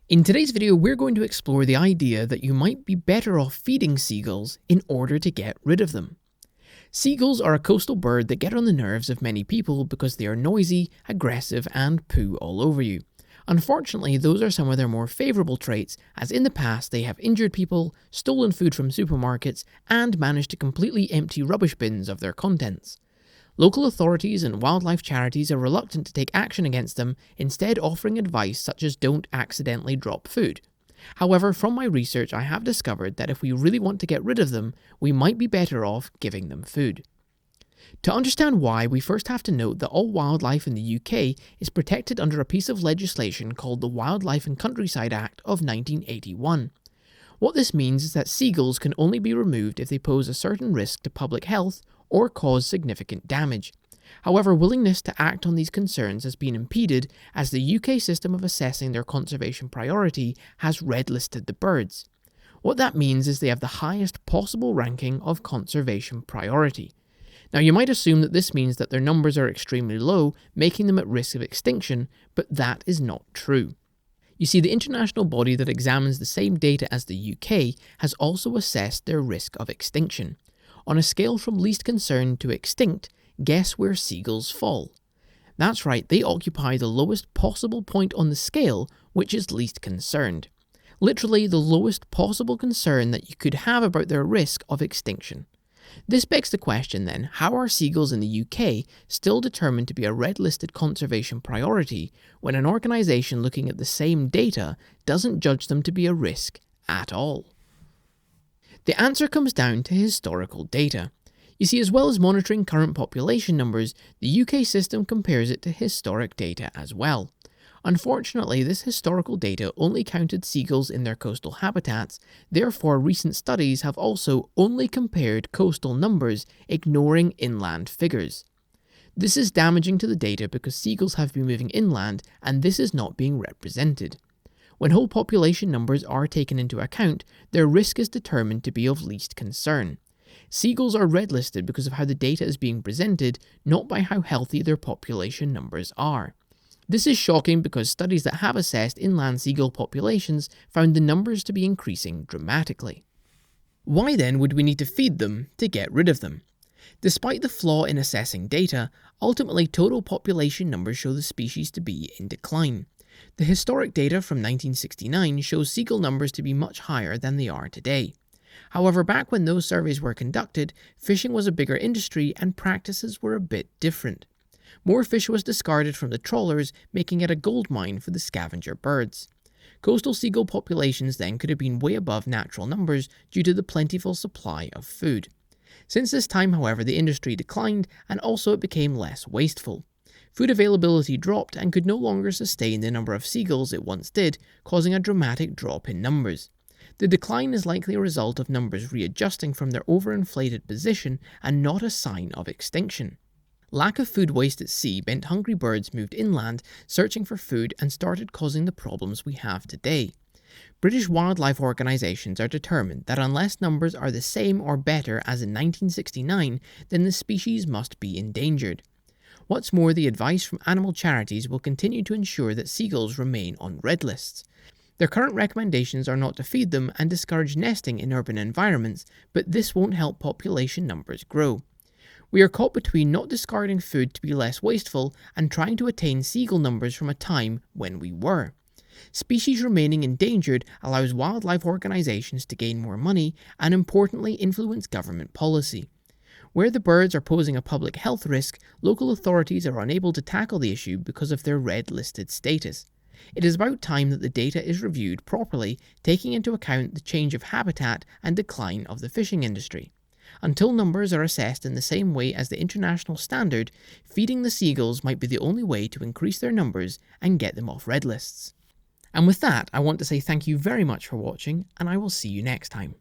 In today's video, we're going to explore the idea that you might be better off feeding seagulls in order to get rid of them. Seagulls are a coastal bird that get on the nerves of many people because they are noisy, aggressive, and poo all over you. Unfortunately, those are some of their more favourable traits, as in the past they have injured people, stolen food from supermarkets, and managed to completely empty rubbish bins of their contents. Local authorities and wildlife charities are reluctant to take action against them, instead offering advice such as don't accidentally drop food. However, from my research I have discovered that if we really want to get rid of them, we might be better off giving them food. To understand why, we first have to note that all wildlife in the UK is protected under a piece of legislation called the Wildlife and Countryside Act of 1981. What this means is that seagulls can only be removed if they pose a certain risk to public health or cause significant damage. However, willingness to act on these concerns has been impeded as the UK system of assessing their conservation priority has red-listed the birds. What that means is they have the highest possible ranking of conservation priority. Now, you might assume that this means that their numbers are extremely low, making them at risk of extinction, but that is not true. You see, the international body that examines the same data as the UK has also assessed their risk of extinction. On a scale from least concern to extinct, guess where seagulls fall? That's right, they occupy the lowest possible point on the scale, which is least concerned. Literally, the lowest possible concern that you could have about their risk of extinction. This begs the question then, how are seagulls in the UK still determined to be a red-listed conservation priority when an organisation looking at the same data doesn't judge them to be a risk at all? The answer comes down to historical data. You see, as well as monitoring current population numbers, the UK system compares it to historic data as well. Unfortunately, this historical data only counted seagulls in their coastal habitats, therefore recent studies have also only compared coastal numbers, ignoring inland figures. This is damaging to the data because seagulls have been moving inland and this is not being represented. When whole population numbers are taken into account, their risk is determined to be of least concern. Seagulls are red-listed because of how the data is being presented, not by how healthy their population numbers are. This is shocking because studies that have assessed inland seagull populations found the numbers to be increasing dramatically. Why then would we need to feed them to get rid of them? Despite the flaw in assessing data, ultimately total population numbers show the species to be in decline. The historic data from 1969 shows seagull numbers to be much higher than they are today. However, back when those surveys were conducted, fishing was a bigger industry and practices were a bit different. More fish was discarded from the trawlers, making it a goldmine for the scavenger birds. Coastal seagull populations then could have been way above natural numbers due to the plentiful supply of food. Since this time, however, the industry declined and also it became less wasteful. Food availability dropped and could no longer sustain the number of seagulls it once did, causing a dramatic drop in numbers. The decline is likely a result of numbers readjusting from their overinflated position and not a sign of extinction. Lack of food waste at sea meant hungry birds moved inland, searching for food and started causing the problems we have today. British wildlife organisations are determined that unless numbers are the same or better as in 1969, then the species must be endangered. What's more, the advice from animal charities will continue to ensure that seagulls remain on red lists. Their current recommendations are not to feed them and discourage nesting in urban environments, but this won't help population numbers grow. We are caught between not discarding food to be less wasteful and trying to attain seagull numbers from a time when we were. Species remaining endangered allows wildlife organisations to gain more money and importantly influence government policy. Where the birds are posing a public health risk, local authorities are unable to tackle the issue because of their red-listed status. It is about time that the data is reviewed properly, taking into account the change of habitat and decline of the fishing industry. Until numbers are assessed in the same way as the international standard, feeding the seagulls might be the only way to increase their numbers and get them off red lists. And with that, I want to say thank you very much for watching, and I will see you next time.